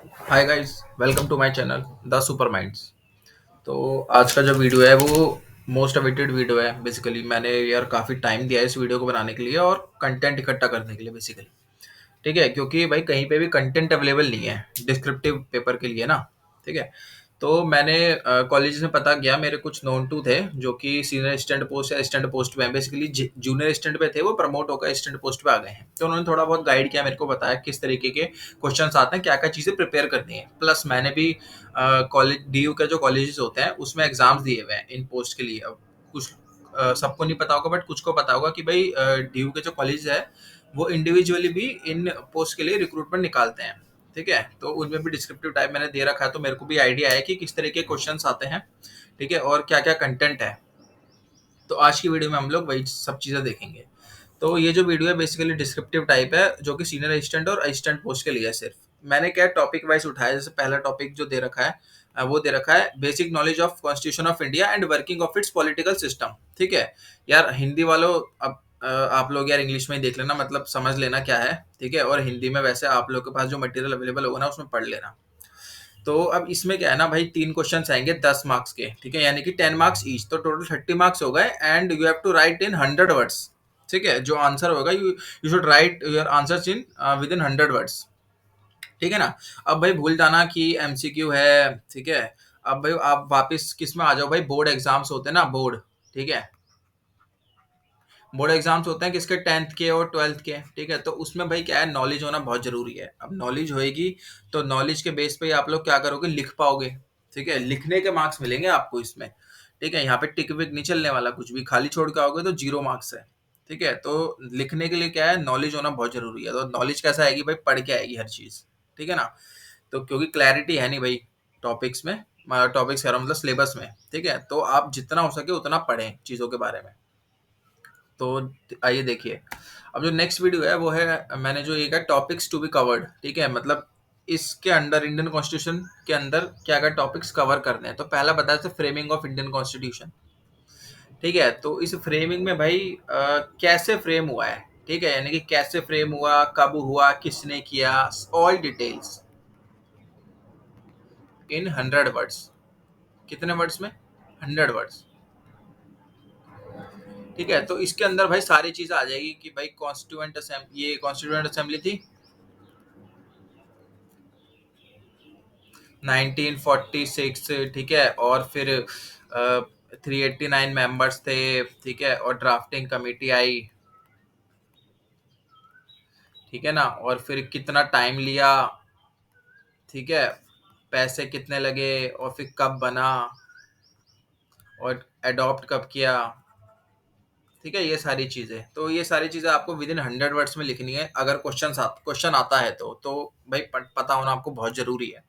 Hi guys, welcome to my channel the super minds. तो आज का जो वीडियो है वो मोस्ट अवेटेड वीडियो है। बेसिकली मैंने यार काफ़ी टाइम दिया है इस वीडियो को बनाने के लिए और कंटेंट इकट्ठा करने के लिए बेसिकली। ठीक है, क्योंकि भाई कहीं पे भी कंटेंट अवेलेबल नहीं है डिस्क्रिप्टिव पेपर के लिए ना। ठीक है, तो मैंने कॉलेज में पता किया, मेरे कुछ नोन टू थे जो कि सीनियर असिस्टेंट पोस्ट या असिस्टेंट पोस्ट पे हैं। बेसिकली जूनियर असिस्टेंट पे थे, वो प्रमोट होकर असिस्टेंट पोस्ट पे आ गए हैं। तो उन्होंने थोड़ा बहुत गाइड किया, मेरे को बताया किस तरीके के क्वेश्चन आते हैं, क्या क्या चीज़ें प्रिपेयर करनी है। प्लस मैंने भी कॉलेज डी यू के जो कॉलेजेस होते हैं उसमें एग्जाम्स दिए हुए हैं इन पोस्ट के लिए। अब कुछ सबको नहीं पता होगा बट कुछ को पता होगा कि भाई डी यू के जो कॉलेज है वो इंडिविजुअली भी इन पोस्ट के लिए रिक्रूटमेंट निकालते हैं। ठीक है, तो उनमें भी डिस्क्रिप्टिव टाइप मैंने दे रखा है, तो मेरे को भी आइडिया है कि किस तरह के क्वेश्चंस आते हैं। ठीक है, और क्या क्या कंटेंट है। तो आज की वीडियो में हम लोग वही सब चीज़ें देखेंगे। तो ये जो वीडियो है बेसिकली डिस्क्रिप्टिव टाइप है, जो कि सीनियर असिस्टेंट और असिस्टेंट पोस्ट के लिए है सिर्फ। मैंने क्या टॉपिक वाइज उठाया, जैसे पहला टॉपिक जो दे रखा है वो दे रखा है basic knowledge of constitution of India and working of its political system. ठीक है यार, हिंदी वालों अब आप लोग यार इंग्लिश में ही देख लेना, मतलब समझ लेना क्या है। ठीक है, और हिंदी में वैसे आप लोग के पास जो मटेरियल अवेलेबल होगा ना उसमें पढ़ लेना। तो अब इसमें क्या है ना भाई, 3 क्वेश्चंस आएँगे 10 मार्क्स के। ठीक है, यानी कि 10 मार्क्स ईच, तो टोटल 30 मार्क्स हो गए and you have to write in 100 words. ठीक है, जो आंसर होगा you you should write your answers in with in 100 words. ठीक है ना? अब भाई भूल जाना कि एमसीक्यू है। ठीक है? अब भाई आप वापस किस में आ जाओ भाई, बोर्ड एग्ज़ाम्स होते हैं ना, बोर्ड। ठीक है? बोर्ड एग्जाम्स होते हैं किसके, 10th के और 12th के। ठीक है, तो उसमें भाई क्या है, नॉलेज होना बहुत जरूरी है। अब नॉलेज होएगी तो नॉलेज के बेस पे ही आप लोग क्या करोगे, लिख पाओगे। ठीक है, लिखने के मार्क्स मिलेंगे आपको इसमें। ठीक है, यहाँ पे टिक विक नहीं चलने वाला, कुछ भी खाली छोड़ के आओगे तो 0 मार्क्स है। ठीक है, तो लिखने के लिए क्या है, नॉलेज होना बहुत जरूरी है। तो नॉलेज कैसा आएगी भाई, पढ़ के आएगी हर चीज। ठीक है ना? तो क्योंकि क्लैरिटी है नहीं भाई टॉपिक्स में, टॉपिक्स कह रहा हूँ मतलब सिलेबस में। ठीक है, तो आप जितना हो सके उतना पढ़ें चीज़ों के बारे में। तो आइए देखिए, अब जो नेक्स्ट वीडियो है वो है, मैंने जो ये कहा टॉपिक्स टू बी कवर्ड। ठीक है, मतलब इसके अंदर इंडियन कॉन्स्टिट्यूशन के अंदर क्या क्या टॉपिक्स कवर करने हैं। तो पहला बताया था फ्रेमिंग ऑफ इंडियन कॉन्स्टिट्यूशन। ठीक है, तो इस फ्रेमिंग में भाई कैसे फ्रेम हुआ है। ठीक है, यानी कि कैसे फ्रेम हुआ, कब हुआ, किसने किया, ऑल डिटेल्स इन 100 वर्ड्स। कितने वर्ड्स में, 100 वर्ड्स। ठीक है, तो इसके अंदर भाई सारी चीजें आ जाएगी कि भाई कॉन्स्टिट्यूएंट असेंबली, ये कॉन्स्टिट्यूएंट असेंबली थी 1946। ठीक है, और फिर 389 मेंबर्स थे। ठीक है, और ड्राफ्टिंग कमेटी आई। ठीक है ना, और फिर कितना टाइम लिया। ठीक है, पैसे कितने लगे, और फिर कब बना, और अडॉप्ट कब किया। ठीक है, ये सारी चीजें, तो ये सारी चीजें आपको विद इन 100 वर्ड्स में लिखनी है। अगर क्वेश्चन आता है तो भाई पता होना आपको बहुत जरूरी है।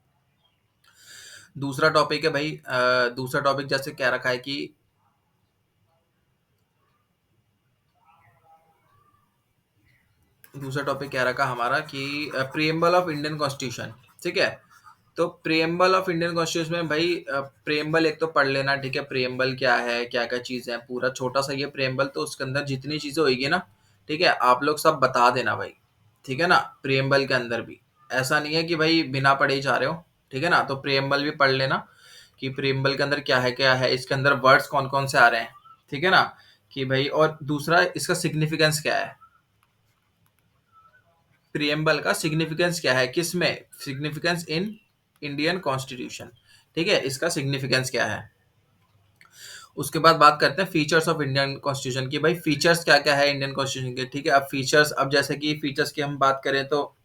दूसरा टॉपिक है भाई, दूसरा टॉपिक जैसे क्या रखा है कि दूसरा टॉपिक क्या रखा हमारा कि प्रिएम्बल ऑफ इंडियन कॉन्स्टिट्यूशन। ठीक है, तो प्रिएम्बल ऑफ इंडियन कॉन्स्टिट्यूशन में भाई प्रिएम्बल एक तो पढ़ लेना। ठीक है, प्रिएम्बल क्या है, क्या क्या चीज़ है, पूरा छोटा सा ये प्रिएम्बल, तो उसके अंदर जितनी चीज़ें होगी ना, ठीक है, आप लोग सब बता देना भाई। ठीक है ना, प्रिएम्बल के अंदर भी ऐसा नहीं है कि भाई बिना पढ़े ही जा रहे हो। ठीक है ना, तो प्रिएम्बल भी पढ़ लेना कि प्रिएम्बल के अंदर क्या है, इसके अंदर वर्ड्स कौन कौन से आ रहे हैं। ठीक है ना, कि भाई, और दूसरा इसका सिग्निफिकेंस क्या है, प्रिएम्बल का सिग्निफिकेंस क्या है, किस में सिग्निफिकेंस इन इंडियन कॉन्स्टिट्यूशन। ठीक है, इसका सिग्निफिकेंस क्या है। उसके बाद बात करते हैं फीचर्स ऑफ इंडियन कॉन्स्टिट्यूशन की, भाई फीचर्स क्या क्या है इंडियन कॉन्स्टिट्यूशन के। ठीक है, अब फीचर्स, अब जैसे कि फीचर्स की हम बात करें तो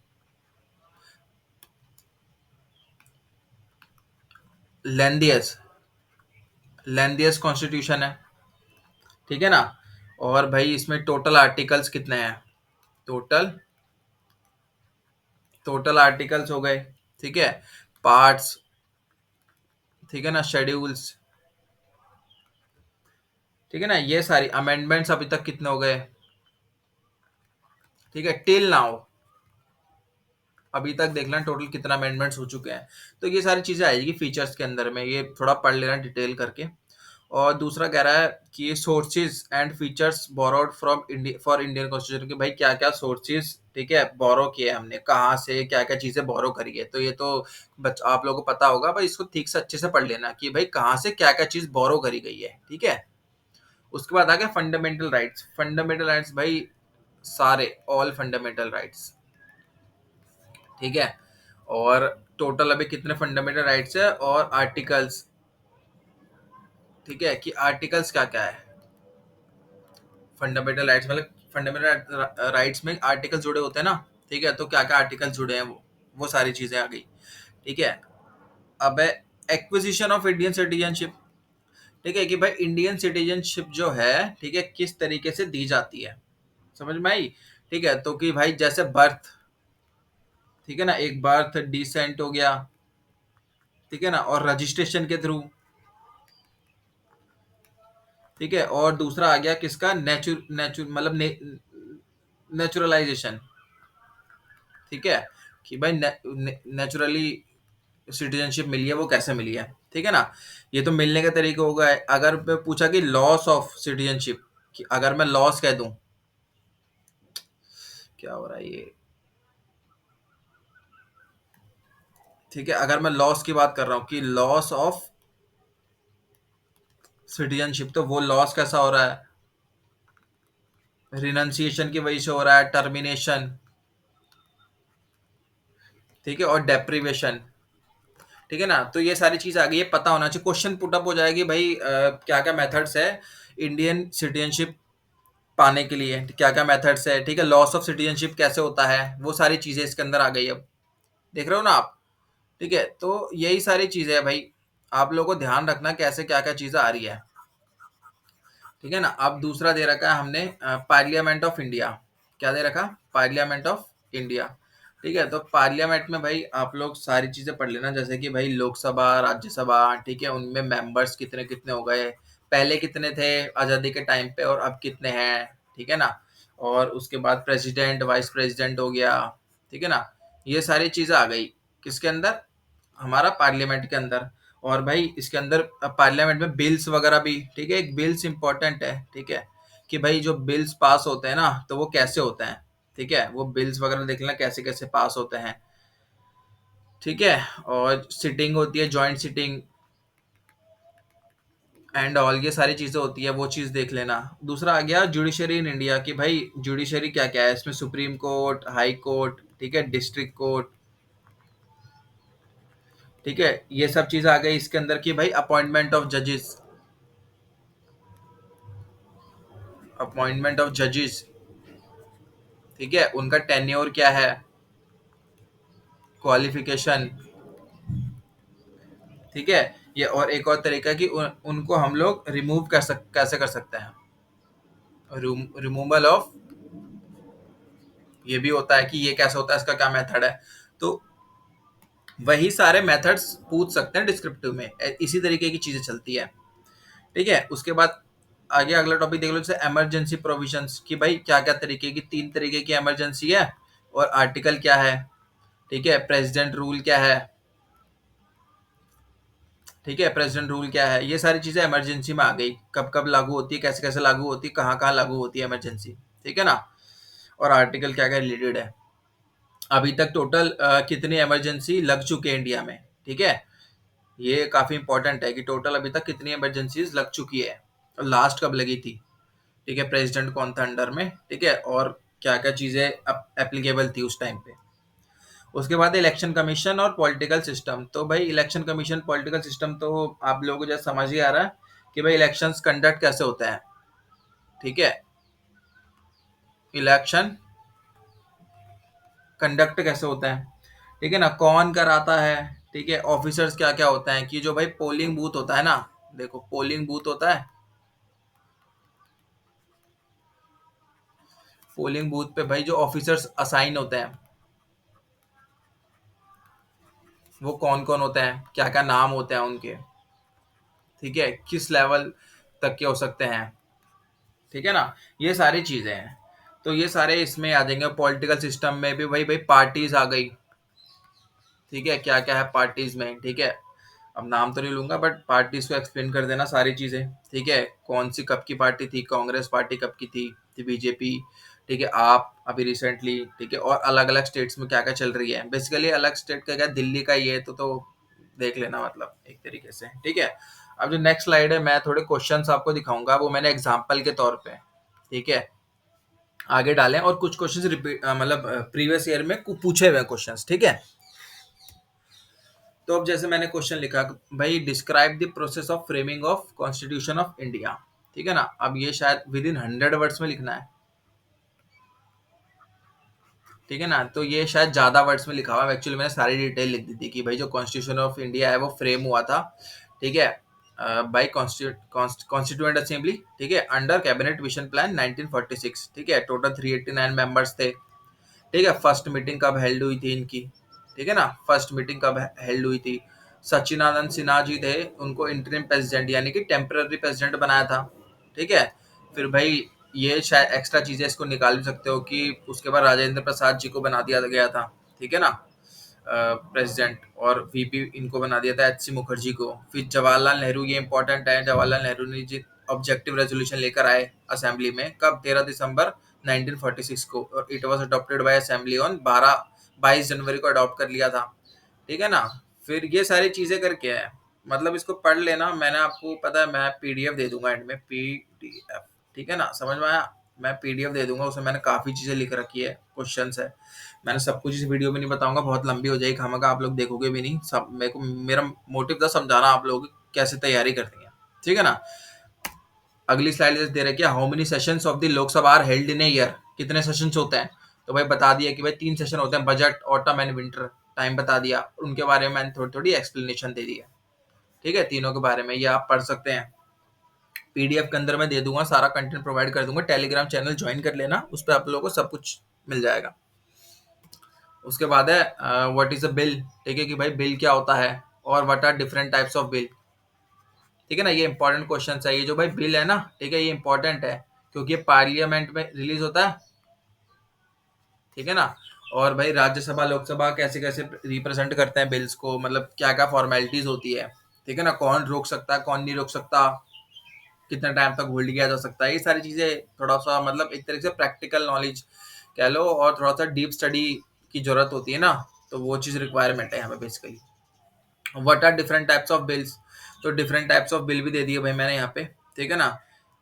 लेंदियस लेंदियस कॉन्स्टिट्यूशन है। ठीक है ना, और भाई इसमें टोटल आर्टिकल्स कितने हैं, टोटल टोटल आर्टिकल्स हो गए। ठीक है, पार्ट्स। ठीक है ना, शेड्यूल्स। ठीक है ना, ये सारी अमेंडमेंट्स अभी तक कितने हो गए। ठीक है, टिल नाउ अभी तक देख लेना टोटल कितना अमेंडमेंट्स हो चुके हैं। तो ये सारी चीजें आएगी फीचर्स के अंदर में, ये थोड़ा पढ़ लेना डिटेल करके। और दूसरा कह रहा है कि sources and features borrowed from India for Indian constitution, कि भाई क्या क्या सोर्सेज, ठीक है, बोरो किए हमने, कहाँ से क्या क्या चीजें बोरो करी है। तो ये तो आप लोगों को पता होगा भाई, इसको ठीक से अच्छे से पढ़ लेना कि भाई कहाँ से क्या क्या चीज बोरो करी गई है, ठीक है। उसके बाद आ गया फंडामेंटल राइट्स। फंडामेंटल राइट्स भाई सारे ऑल फंडामेंटल राइट्स, ठीक है। और टोटल अभी कितने फंडामेंटल राइट्स है और आर्टिकल्स, ठीक है, कि आर्टिकल्स क्या क्या है। फंडामेंटल राइट्स मतलब फंडामेंटल राइट्स में आर्टिकल जुड़े होते हैं ना, ठीक है। तो क्या क्या आर्टिकल जुड़े हैं, वो सारी चीजें आ गई, ठीक है। अब है एक्विजिशन ऑफ इंडियन सिटीजनशिप, ठीक है, कि भाई इंडियन सिटीजनशिप जो है, ठीक है, किस तरीके से दी जाती है, समझ में आई। ठीक है, तो कि भाई जैसे बर्थ, ठीक है ना, एक बर्थ डिसेंट हो गया, ठीक है ना, और रजिस्ट्रेशन के थ्रू, ठीक है। और दूसरा आ गया किसका, मतलब नेचुरलाइजेशन, ठीक है, कि भाई नेचुरली सिटीजनशिप मिली है, वो कैसे मिली है, ठीक है ना। ये तो मिलने का तरीका होगा। अगर मैं पूछा कि लॉस ऑफ सिटीजनशिप, कि अगर मैं लॉस कह दूं, क्या हो रहा है ये, ठीक है, अगर मैं लॉस की बात कर रहा हूं कि लॉस ऑफ सिटीजनशिप, तो वो लॉस कैसा हो रहा है, रिनंसिएशन की वजह से हो रहा है, टर्मिनेशन, ठीक है, और डेप्रीवेशन, ठीक है ना। तो ये सारी चीज आ गई है, पता होना चाहिए। क्वेश्चन पुटअप हो जाएगी भाई, क्या क्या मेथड्स है इंडियन सिटीजनशिप पाने के लिए, क्या क्या मेथड्स है, ठीक है, लॉस ऑफ सिटीजनशिप कैसे होता है, वो सारी चीजें इसके अंदर आ गई। अब देख रहे हो ना आप, ठीक है। तो यही सारी चीजें है भाई, आप लोगों को ध्यान रखना कैसे क्या क्या चीजें आ रही है, ठीक है ना। अब दूसरा दे रखा है हमने पार्लियामेंट ऑफ इंडिया। क्या दे रखा, पार्लियामेंट ऑफ इंडिया, ठीक है। तो पार्लियामेंट में भाई आप लोग सारी चीजें पढ़ लेना, जैसे कि भाई लोकसभा, राज्यसभा, ठीक है, उनमें मेंबर्स कितने कितने हो गए, पहले कितने थे आजादी के टाइम पे और अब कितने हैं, ठीक है ना। और उसके बाद प्रेसिडेंट, वाइस प्रेसिडेंट हो गया, ठीक है ना। ये सारी चीजें आ गई किसके अंदर, हमारा पार्लियामेंट के अंदर। और भाई इसके अंदर पार्लियामेंट में बिल्स वगैरह भी, ठीक है, एक बिल्स इंपॉर्टेंट है, ठीक है, कि भाई जो बिल्स पास होते हैं ना, तो वो कैसे होते हैं, ठीक है, वो बिल्स वगैरह देख लेना कैसे कैसे पास होते हैं, ठीक है। और सिटिंग होती है, जॉइंट सिटिंग एंड ऑल, ये सारी चीजें होती है, वो चीज देख लेना। दूसरा आ गया जुडिशरी इन इंडिया, कि भाई जुडिशरी क्या क्या है इसमें, सुप्रीम कोर्ट, हाई कोर्ट, ठीक है, डिस्ट्रिक्ट कोर्ट, ठीक है, ये सब चीज आ गई इसके अंदर। कि भाई अपॉइंटमेंट ऑफ जजेस, अपॉइंटमेंट ऑफ जजेस, ठीक है, उनका टेन्योर क्या है, क्वालिफिकेशन, ठीक है। ये और एक और तरीका कि उनको हम लोग रिमूव कैसे कर सकते हैं, रिमूवल ऑफ, ये भी होता है कि ये कैसे होता है, इसका क्या मेथड है। तो वही सारे मेथड्स पूछ सकते हैं डिस्क्रिप्टिव में, इसी तरीके की चीजें चलती है, ठीक है। उसके बाद आगे अगला टॉपिक देख लो, जैसे इमरजेंसी प्रोविजंस, कि भाई क्या क्या तरीके की, तीन तरीके की इमरजेंसी है, और आर्टिकल क्या है, ठीक है, प्रेसिडेंट रूल क्या है, ठीक है, प्रेसिडेंट रूल क्या है, ये सारी चीजें इमरजेंसी में आ गई, कब कब लागू होती है, कैसे कैसे लागू होती है, कहाँ कहाँ लागू होती है इमरजेंसी, ठीक है ना। और आर्टिकल क्या क्या रिलेटेड है, अभी तक टोटल कितनी इमरजेंसी लग चुके हैं इंडिया में, ठीक है। ये काफी इंपॉर्टेंट है कि टोटल अभी तक कितनी इमरजेंसीज लग चुकी है, और लास्ट कब लगी थी, ठीक है, प्रेसिडेंट कौन था अंडर में, ठीक है, और क्या क्या चीजें एप्लीकेबल थी उस टाइम पे। उसके बाद इलेक्शन कमीशन और पॉलिटिकल सिस्टम। तो भाई इलेक्शन कमीशन, पॉलिटिकल सिस्टम, तो आप लोगों को जैसे समझ ही आ रहा है कि भाई इलेक्शंस कंडक्ट कैसे होते हैं, ठीक है, इलेक्शन कंडक्ट कैसे होता है, ठीक है ना, कौन कराता है, ठीक है, ऑफिसर्स क्या क्या होता है, कि जो भाई पोलिंग बूथ होता है ना, देखो पोलिंग बूथ होता है, पोलिंग बूथ पे भाई जो ऑफिसर्स असाइन होते हैं, वो कौन कौन होते हैं, क्या क्या नाम होते हैं उनके, ठीक है, किस लेवल तक के हो सकते हैं, ठीक है ना। ये सारी चीजें हैं, तो ये सारे इसमें आ जाएंगे। पॉलिटिकल सिस्टम में भी भाई भाई पार्टीज आ गई, ठीक है, क्या क्या है पार्टीज में, ठीक है, अब नाम तो नहीं लूंगा, बट पार्टीज को एक्सप्लेन कर देना सारी चीजें, ठीक है, कौन सी कब की पार्टी थी, कांग्रेस पार्टी कब की थी बीजेपी, ठीक है, आप अभी रिसेंटली, ठीक है, और अलग अलग स्टेट्स में क्या क्या चल रही है, बेसिकली अलग स्टेट का क्या, दिल्ली का ये तो देख लेना, मतलब एक तरीके से, ठीक है। अब जो नेक्स्ट स्लाइड है, मैं थोड़े क्वेश्चंस आपको दिखाऊंगा, वो मैंने एग्जाम्पल के तौर पे, ठीक है, आगे डालें, और कुछ क्वेश्चंस रिपीट, मतलब प्रीवियस ईयर में पूछे हुए क्वेश्चंस, ठीक है। तो अब जैसे मैंने क्वेश्चन लिखा, भाई describe the process of framing of constitution of India, ठीक है ना। अब ये शायद विद इन 100 वर्ड्स में लिखना है, ठीक है ना। तो ये शायद ज्यादा वर्ड्स में लिखा हुआ है, एक्चुअली मैंने सारी डिटेल लिख दी थी कि भाई जो कॉन्स्टिट्यूशन ऑफ इंडिया है वो फ्रेम हुआ था, ठीक है, बाय कॉन्स्टिट्यूएंट असेंबली, ठीक है, अंडर कैबिनेट विजन प्लान 1946, ठीक है, टोटल 389 मेंबर्स थे, ठीक है। फर्स्ट मीटिंग कब हेल्ड हुई थी इनकी, ठीक है ना, फर्स्ट मीटिंग कब हेल्ड हुई थी, सचिदानंद सिन्हा जी थे, उनको इंटरिम प्रेसिडेंट यानी कि टेम्पररी प्रेसिडेंट बनाया था, ठीक है। फिर भाई ये शायद एक्स्ट्रा चीजें इसको निकाल भी सकते हो कि उसके बाद राजेंद्र प्रसाद जी को बना दिया गया था, ठीक है ना, प्रेसिडेंट, और वीपी इनको बना दिया था एच सी मुखर्जी को। फिर जवाहरलाल नेहरू, ये इंपॉर्टेंट है, जवाहरलाल नेहरू ने जी ऑब्जेक्टिव रेजोल्यूशन लेकर आए असेंबली में, कब, 13 दिसंबर 1946 को, और it was adopted by assembly on 22 जनवरी को अडॉप्ट कर लिया था, ठीक है ना। फिर ये सारी चीजें करके है, मतलब इसको पढ़ लेना, मैंने आपको पता है मैं पीडीएफ दे दूंगा एंड में, पीडीएफ, ठीक है ना, समझ में आया। मैं पीडीएफ दे दूंगा, उसमें मैंने काफी चीजें लिख रखी है, क्वेश्चंस है, मैंने सब कुछ इस वीडियो में नहीं बताऊंगा, बहुत लंबी हो जाएगी, खामखा आप लोग देखोगे भी नहीं, सब मेरे को, मेरा मोटिव था समझाना आप लोगों को कैसे तैयारी करनी है, ठीक है ना। अगली स्लाइड दे रखी है, how many sessions of the Lok Sabha are held in a year, कितने सेशंस होते हैं, तो भाई बता दिया कि भाई 3 सेशन होते हैं, budget, autumn and winter, time बता दिया, उनके बारे में मैंने थोड़ी थोड़ी एक्सप्लेनेशन दे दी है, ठीक है, तीनों के बारे में ये आप पढ़ सकते हैं, पीडीएफ के अंदर मैं दे दूंगा, सारा कंटेंट प्रोवाइड कर दूंगा, टेलीग्राम चैनल ज्वाइन कर लेना, उस पर आप लोगों को सब कुछ मिल जाएगा। उसके बाद है व्हाट इज अ बिल, ठीक है, कि भाई बिल क्या होता है, और what are different types of bill, ठीक है ना, ये इंपॉर्टेंट क्वेश्चन है, ये जो भाई बिल है ना, ठीक है, ये इंपॉर्टेंट है, क्योंकि ये पार्लियामेंट में रिलीज होता है, ठीक है ना। और भाई राज्यसभा लोकसभा कैसे कैसे रिप्रेजेंट करते हैं बिल्स को, मतलब क्या क्या फॉर्मेलिटीज होती है, ठीक है ना, कौन रोक सकता है, कौन नहीं रोक सकता, कितना टाइम तक होल्ड किया जा सकता है, ये सारी चीजें थोड़ा सा, मतलब एक तरीके से प्रैक्टिकल नॉलेज कह लो, और थोड़ा सा डीप स्टडी की जरूरत होती है ना, तो वो चीज रिक्वायरमेंट है यहाँ पे basically. What are different types of bills, तो डिफरेंट टाइप्स ऑफ बिल भी दे दिए भाई मैंने यहाँ पे, ठीक है ना।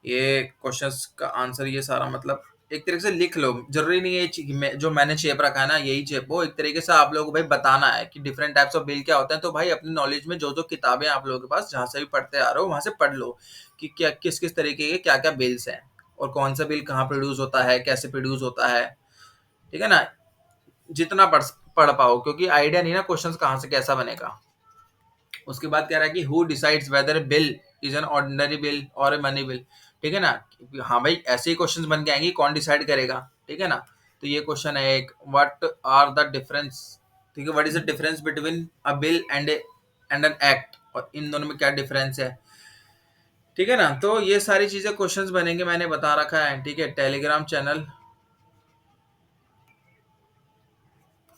ये क्वेश्चंस का आंसर ये सारा, मतलब एक तरीके से लिख लो, जरूरी नहीं है जो मैंने चेप रखा है ना यही चेप हो, एक तरीके से आप लोगों को भाई बताना है कि डिफरेंट टाइप्स ऑफ बिल क्या होते हैं, तो भाई अपनी नॉलेज में जो जो किताबें आप लोगों के पास जहाँ से भी पढ़ते आ रहे हो वहां से पढ़ लो, कि क्या किस किस तरीके के क्या क्या बिल्स हैं, और कौन सा बिल कहाँ प्रोड्यूस होता है, कैसे प्रोड्यूस होता है, ठीक है ना, जितना पढ़ पाओ, क्योंकि आइडिया नहीं ना क्वेश्चंस कहाँ से कैसा बनेगा। उसके बाद कह रहा है कि who decides whether bill is an ordinary bill और ए मनी बिल, ठीक है ना। हाँ भाई ऐसे ही क्वेश्चंस बन के आएंगे, कौन डिसाइड करेगा, ठीक है ना। तो ये क्वेश्चन है एक, व्हाट आर द डिफरेंस, ठीक है, what is the difference between a bill and an act, और इन दोनों में क्या डिफरेंस है, ठीक है ना। तो ये सारी चीजें क्वेश्चंस बनेंगे, मैंने बता रखा है, ठीक है। टेलीग्राम चैनल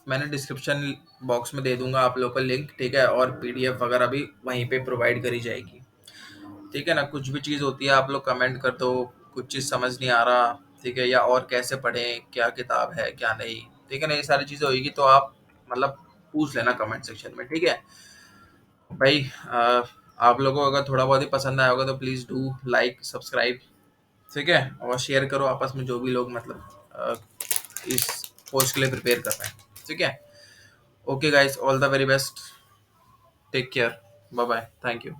मैंने डिस्क्रिप्शन बॉक्स में दे दूंगा आप लोग का लिंक, ठीक है, और पीडीएफ वगैरह भी वहीं पे प्रोवाइड करी जाएगी, ठीक है ना। कुछ भी चीज़ होती है आप लोग कमेंट कर दो, कुछ चीज़ समझ नहीं आ रहा, ठीक है, या और कैसे पढ़ें, क्या किताब है क्या नहीं, ठीक है ना, ये सारी चीज़ें होगी तो आप मतलब पूछ लेना कमेंट सेक्शन में, ठीक है भाई। आप लोगों को अगर थोड़ा बहुत ही पसंद आया होगा तो प्लीज़ डू लाइक सब्सक्राइब, ठीक है, और शेयर करो आपस में जो भी लोग मतलब इस पोस्ट के लिए प्रिपेयर कर रहे हैं, ठीक है। Okay guys, all the very best, take care, bye bye, thank you.